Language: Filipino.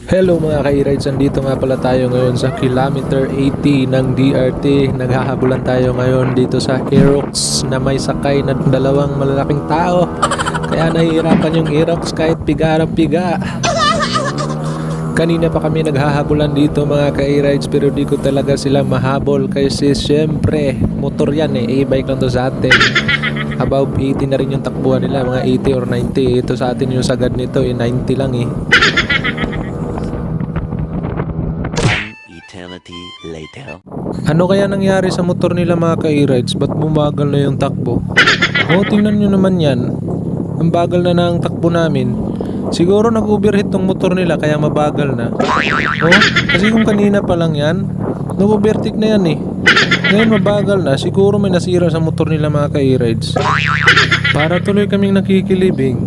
Hello mga ka-e-rides, andito nga pala tayo ngayon sa kilometer 80 ng DRT. Naghahabulan tayo ngayon dito sa Aerox na may sakay na dalawang malalaking tao. Kaya nahihirapan yung Aerox kahit piga. Kanina pa kami naghahabulan dito mga ka-e-rides, pero di ko talaga sila mahabol kasi syempre motor yan e-bike lang to sa atin. Above 80 na rin yung takbuhan nila, mga 80 or 90. Ito sa atin yung sagad nito 90 lang Eternity later. Ano kaya nangyari sa motor nila mga ka-e-rides? Ba't bumagal na yung takbo? Tingnan nyo naman yan. Ang bagal na ng takbo namin. Siguro nag-overheat tong motor nila kaya mabagal na. Kasi kung kanina pa lang yan, nag-overtake na yan Ngayon mabagal na, siguro may nasira sa motor nila mga ka-e-rides. Para tuloy kaming nakikilibing.